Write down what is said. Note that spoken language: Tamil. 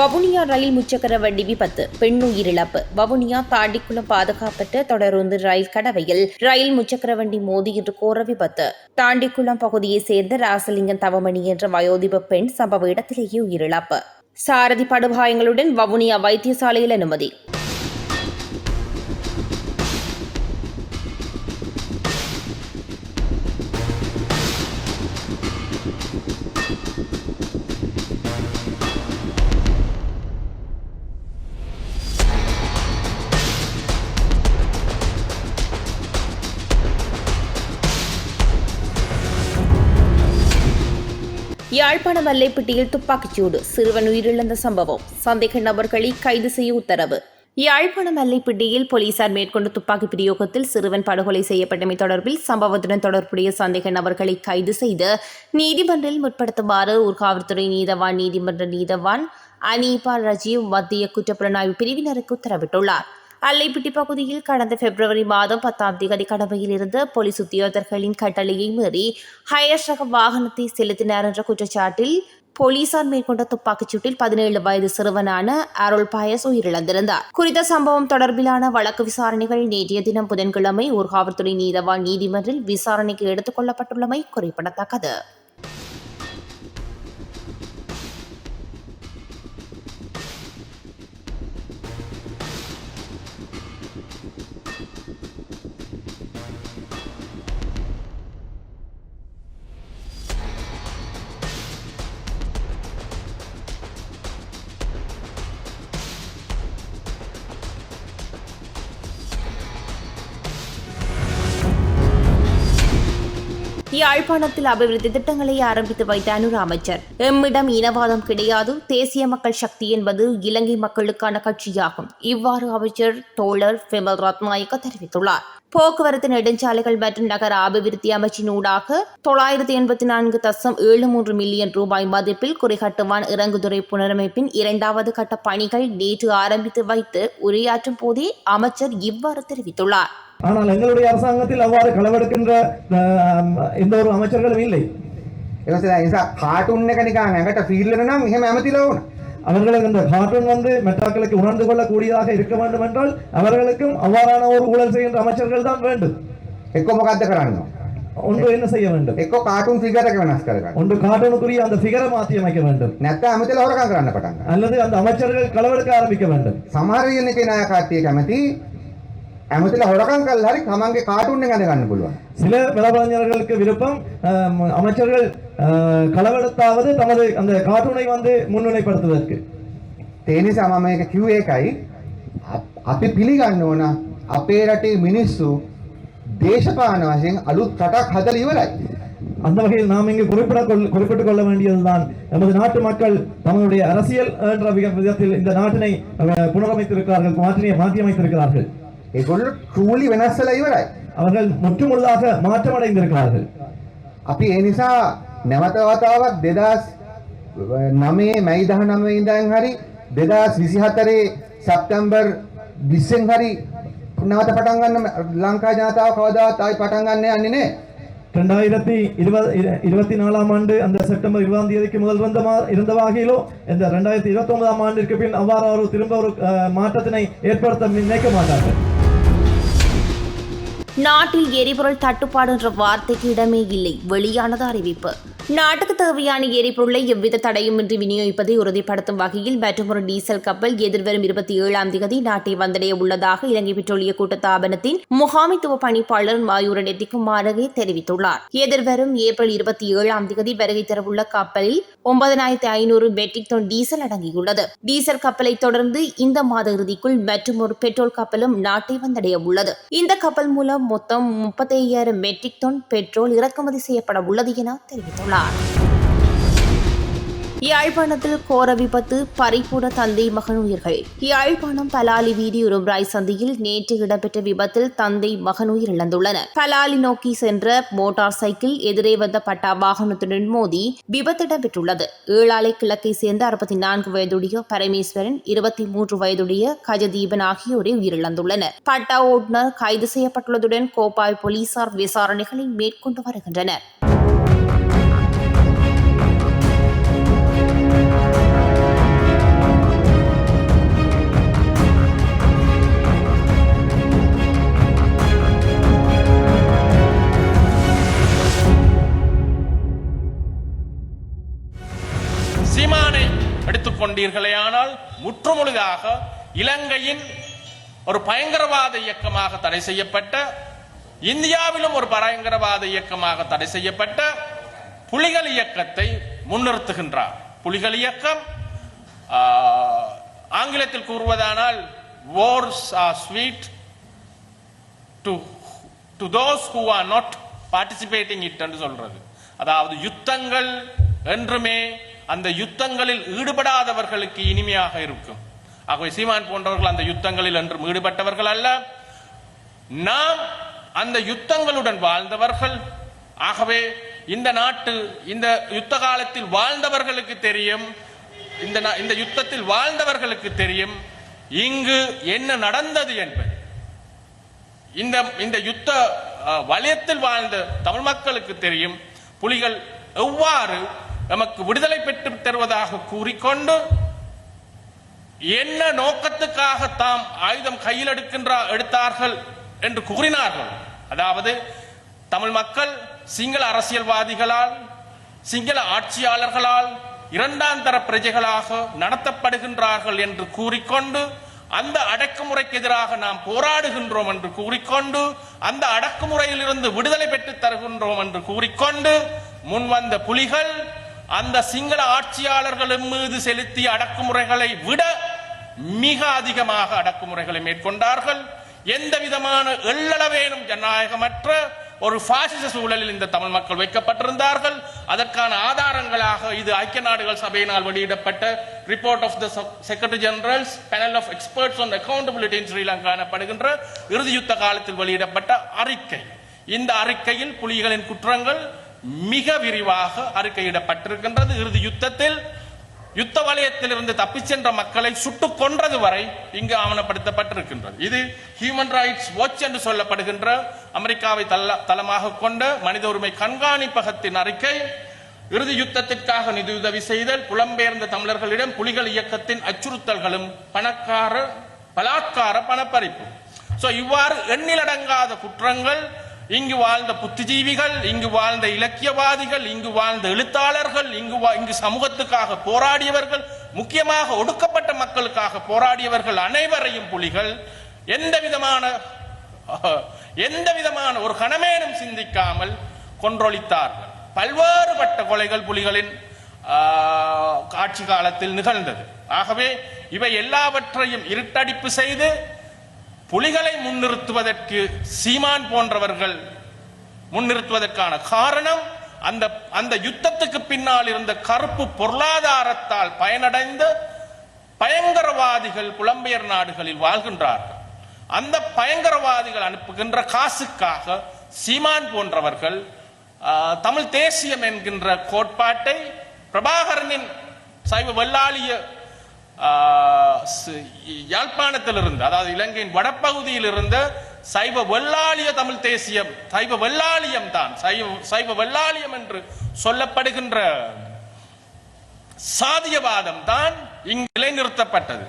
வவுனியா ரயில் முச்சக்கர வண்டி விபத்து, பெண் உயிரிழப்பு. வவுனியா தாண்டிக்குளம் பாதுகாப்பற்ற தொடருந்து ரயில் கடவையில் ரயில் முச்சக்கர வண்டி மோதி இன்று கோர விபத்து. தாண்டிக்குளம் பகுதியைச் சேர்ந்த ராசலிங்கம் தவமணி என்ற வயோதிப பெண் சம்பவ இடத்திலேயே உயிரிழப்பு. சாரதி படுகாயங்களுடன் வவுனியா வைத்தியசாலையில் அனுமதி. யாழ்ப்பாணம் வல்லைப்பட்டியில் துப்பாக்கிச்சூடு, சிறுவன் உயிரிழந்த சம்பவம். சந்தேக நபர்களை கைது செய்ய உத்தரவு. யாழ்ப்பாணம் வல்லைப்பட்டியில் போலீசார் மேற்கொண்ட துப்பாக்கி பிரயோகத்தில் சிறுவன் படுகொலை செய்யப்பட்டமை தொடர்பில் சம்பவத்துடன் தொடர்புடைய சந்தேக நபர்களை கைது செய்து நீதிமன்றில் முற்படுத்துமாறு ஊர்காவல்துறை நீதவான் நீதவான் அனீபா ரஜீவ் மத்திய குற்றப்புலனாய்வு பிரிவினருக்கு உத்தரவிட்டுள்ளார். அல்லைப்பிட்டி பகுதியில் கடந்த பிப்ரவரி மாதம் 10ஆம் தேதி கடமையில் இருந்த போலீஸ் உத்தியோகத்தர்களின் கட்டளையை மீறி ஹயர் ரக வாகனத்தை செலுத்தினார் என்ற குற்றச்சாட்டில் போலீசார் மேற்கொண்ட துப்பாக்கிச்சூட்டில் 17 வயது சிறுவனான அருள் பாயஸ் உயிரிழந்திருந்தார். குறித்த சம்பவம் தொடர்பிலான வழக்கு விசாரணைகள் நேற்றைய தினம் புதன்கிழமை ஊர்காவல்துறை நீதவான் நீதிமன்றில் விசாரணைக்கு எடுத்துக் கொள்ளப்பட்டுள்ளமை குறிப்பிடத்தக்கது. யாழ்ப்பாணத்தில் அபிவிருத்தி திட்டங்களை ஆரம்பித்து வைத்த அனுர அமைச்சர், எம்மிடம் இனவாதம் கிடையாது, தேசிய மக்கள் சக்தி என்பது இலங்கை மக்களுக்கான கட்சியாகும். இவ்வாறு அமைச்சர் தோழர் விமல் ரத்நாயக்க தெரிவித்துள்ளார். போக்குவரத்து நெடுஞ்சாலைகள் மற்றும் நகர அபிவிருத்தி அமைச்சினூடாக 984.73 மில்லியன் ரூபாய் மதிப்பில் குறைகட்டுவான் இறங்குதுறை புனரமைப்பின் 2வது கட்ட பணிகள் நேற்று ஆரம்பித்து வைத்து உரையாற்றும் போதே அமைச்சர் இவ்வாறு தெரிவித்துள்ளார். ஆனால் எங்களுடைய அரசாங்கத்தில் அவ்வாறு களவெடுக்கின்ற எந்த ஒரு அமைச்சர்களும் இல்லை. அவர்களுக்கு இந்த கார்ட்டூன் மெட்ராக்களுக்கு உணர்ந்து கொள்ளக்கூடியதாக இருக்க வேண்டும் என்றால் அவர்களுக்கும் அவ்வாறான ஒரு ஊழல் செய்கின்ற அமைச்சர்கள் தான் வேண்டும். ஒன்று என்ன செய்ய வேண்டும், ஒன்று கார்ட்டூனுக்குரிய அந்த ஃபிகரை மாற்றி அமைக்க வேண்டும், அல்லது அந்த அமைச்சர்கள் களவெடுக்க ஆரம்பிக்க வேண்டும். சில பிரபலஞர்களுக்கு விருப்பம் அமைச்சர்கள் களவெடுத்தாவது தமது அந்த கார்ட்டூனை முன்னிலைப்படுத்துவதற்கு. අපි පිළිගන්න ඕන අපේ රටේ මිනිස්සු දේශපාලන වශයෙන් අලුත් රටක් හදලා ඉවරයි. அந்த வகையில் நாம் இங்கு குறிப்பிட்டுக் கொள்ள வேண்டியதுதான், நமது நாட்டு மக்கள் தங்களுடைய அரசியல் என்ற விதத்தில் இந்த நாட்டினை புனரமைத்திருக்கிறார்கள், மாற்றி அமைத்திருக்கிறார்கள். ඒගොල්ලෝ ට්‍රූලි වෙනස් වෙලා ඉවරයි. அவர்கள் முற்றுமுழுதாக மாற்றமடைந்திருக்கிறார்கள். අපි ඒ නිසා නැවත වතාවක් 2009 මැයි 19 ඉඳන් හරි 2024 සැප්තැම්බර් 20 හරි නැවත පටන් ගන්න ලංකා ජනතාව කවදාවත් ආයි පටන් ගන්න යන්නේ නැහැ. 2024 ஆண்டு அந்த செப்டம்பர் 20ஆம் தேதிக்கு முதல் இருந்த வகையிலோ இந்த 2029ஆம் ஆண்டிற்கு பின் அவ்வாறு திரும்ப ஒரு மாற்றத்தினை ஏற்படுத்த நினைக்க மாட்டார்கள். நாட்டில் எரிபொருள் தட்டுப்பாடு என்ற வார்த்தைக்கு இடமே இல்லை, வெளியானது அறிவிப்பு. நாட்டுக்கு தேவையான எரிபொருளை எவ்வித தடையுமின்றி விநியோகிப்பதை உறுதிப்படுத்தும் வகையில் மற்றொரு டீசல் கப்பல் எதிர்வரும் 27ஆம் தேதி நாட்டை வந்தடைய உள்ளதாக இலங்கை பெட்ரோலிய கூட்டுத்தாபனத்தின் முகாமைத்துவ பணிப்பாளர் மாயூர நெத்திக்குமாரகே தெரிவித்துள்ளார். எதிர்வரும் ஏப்ரல் 27ஆம் தேதி வருகை தரவுள்ள கப்பலில் 9500 மெட்ரிக் டன் டீசல் அடங்கியுள்ளது. டீசல் கப்பலை தொடர்ந்து இந்த மாத இறுதிக்குள் மற்றொரு பெட்ரோல் கப்பலும் நாட்டை வந்தடைய உள்ளது. இந்த கப்பல் மூலம் மொத்தம் 35,000 மெட்ரிக் டன் பெட்ரோல் இறக்குமதி செய்யப்பட உள்ளது என தெரிவித்துள்ளார். யாழ்ப்பாணத்தில் கோர விபத்து, பறிபோன தந்தை மகன் உயிர்கள். யாழ்ப்பாணம் பலாலி வீதி உரும்ராய் சந்தியில் நேற்று இடம்பெற்ற விபத்தில் தந்தை மகன் உயிரிழந்துள்ளனர். பலாலி நோக்கி சென்ற மோட்டார் சைக்கிள் எதிரே வந்த பட்டா வாகனத்துடன் மோதி விபத்து இடம்பெற்றுள்ளது. ஏழாலை கிழக்கை சேர்ந்த 64 வயதுடைய பரமேஸ்வரன், 23 வயதுடைய கஜதீபன் ஆகியோரை உயிரிழந்துள்ளனர். பட்டா ஓட்டுநர் கைது செய்யப்பட்டுள்ளதுடன் கோப்பாய் போலீசார் விசாரணைகளை மேற்கொண்டு வருகின்றனர். எடுத்துக்கொண்டீர்களேயானால் முற்றுமுழுதாக இலங்கையின் ஒரு பயங்கரவாத இயக்கமாக தடை செய்யப்பட்ட, இந்தியாவிலும் ஒரு பயங்கரவாத இயக்கமாக தடை செய்யப்பட்ட புலிகள் இயக்கத்தை முன்னிறுத்துகின்றார். புலிகள் இயக்கம் ஆங்கிலத்தில் கூறுவதானால் wars are sweet to those who are not participating it என்று சொல்றது. அதாவது யுத்தங்கள் என்றுமே அந்த யுத்தங்களில் ஈடுபடாதவர்களுக்கு இனிமையாக இருக்கும். ஆகவே சீமான் போன்றவர்கள் அந்த யுத்தங்களில் என்றும் ஈடுபட்டவர்கள் அல்ல, நாம் அந்த யுத்தங்களுடன் வாழ்ந்தவர்கள். ஆகவே இந்த நாட்டு இந்த யுத்த காலத்தில் வாழ்ந்தவர்களுக்கு தெரியும், இந்த யுத்தத்தில் வாழ்ந்தவர்களுக்கு தெரியும் இங்கு என்ன நடந்தது என்பது. இந்த யுத்த வலயத்தில் வாழ்ந்த தமிழ் மக்களுக்கு தெரியும் புலிகள் எவ்வாறு நமக்கு விடுதலை பெற்று தருவதாக கூறிக்கொண்டு என்ன நோக்கத்துக்காக தாம் ஆயுதம் கையில் எடுத்தார்கள் என்று கூறினார்கள். அதாவது தமிழ் மக்கள் சிங்கள அரசியல்வாதிகளால், சிங்கள ஆட்சியாளர்களால் இரண்டாம் தர பிரஜைகளாக நடத்தப்படுகின்றார்கள் என்று கூறிக்கொண்டு, அந்த அடக்குமுறைக்கு எதிராக நாம் போராடுகின்றோம் என்று கூறிக்கொண்டு, அந்த அடக்குமுறையிலிருந்து விடுதலை பெற்று தருகின்றோம் என்று கூறிக்கொண்டு முன்வந்த புலிகள் அந்த சிங்கள ஆட்சியாளர்களின் மீது செலுத்திய அடக்குமுறைகளை விட மிக அதிகமாக அடக்குமுறைகளை மேற்கொண்டார்கள். எந்த விதமான எள்ளளவேனும் ஜனநாயகமற்ற ஒரு பாசிச சூழலில் இந்த தமிழ் மக்கள் வைக்கப்பட்டிருந்தார்கள். அதற்கான ஆதாரங்களாக இது ஐக்கிய நாடுகள் சபையினால் வெளியிடப்பட்ட report of the secretary general's panel of experts on accountability in Sri Lanka எனப்படுகின்ற இறுதி யுத்த காலத்தில் வெளியிடப்பட்ட அறிக்கை. இந்த அறிக்கையில் புலிகளின் குற்றங்கள் மிக விரிவாக அறிக்கையிடப்பட்டிருக்கின்றது. இறுதி யுத்தத்தில் யுத்த வலயத்தில் இருந்து தப்பிச் சென்ற மக்களை சுட்டுக் கொன்றது வரை இங்கு ஆவணப்படுத்தப்பட்டிருக்கின்றது. இது ஹியூமன் ரைட்ஸ் வாட்ச் என்று சொல்லப்படுகின்ற அமெரிக்காவை தளமாக கொண்ட மனித உரிமை கண்காணிப்பகத்தின் அறிக்கை. இறுதி யுத்தத்திற்காக நிதியுதவி செய்தல், புலம்பெயர்ந்த தமிழர்களிடம் புலிகள் இயக்கத்தின் அச்சுறுத்தல்களும் பலாத்கார பணப்பறிப்பு. இவ்வாறு எண்ணிலடங்காத குற்றங்கள் இங்கு வாழ்ந்த புத்திஜீவிகள், இங்கு வாழ்ந்த இலக்கியவாதிகள், இங்கு வாழ்ந்த எழுத்தாளர்கள், இங்கு சமூகத்துக்காக போராடியவர்கள், முக்கியமாக ஒடுக்கப்பட்ட மக்களுக்காக போராடியவர்கள் அனைவரையும் புலிகள் எந்த விதமான ஒரு கணமேனும் சிந்திக்காமல் கொன்றொழித்தார்கள். பல்வேறுபட்ட கொலைகள் புலிகளின் ஆட்சி காலத்தில் நிகழ்ந்தது. ஆகவே இவை எல்லாவற்றையும் இருட்டடிப்பு செய்து புலிகளை முன்னிறுத்துவதற்கு சீமான் போன்றவர்கள் முன்னிறுத்துவதற்கான காரணம் அந்த யுத்தத்துக்கு பின்னால் இருந்த கருப்பு பொருளாதாரத்தால் பயனடைந்த பயங்கரவாதிகள் புலம்பெயர் நாடுகளில் வாழ்கின்றார்கள். அந்த பயங்கரவாதிகள் அனுப்புகின்ற காசுக்காக சீமான் போன்றவர்கள் தமிழ் தேசியம் என்கின்ற கோட்பாட்டை பிரபாகரனின் சைவ வெள்ளாளிய யாழ்ப்பாணத்திலிருந்து, அதாவது இலங்கையின் வடப்பகுதியில் இருந்த சைவ வெள்ளாளிய தமிழ் தேசியம், சைவ வெள்ளாளியம் தான், சைவ வெள்ளாளியம் என்று சொல்லப்படுகின்ற சாதியவாதம் தான் இங்கு நிலைநிறுத்தப்பட்டது.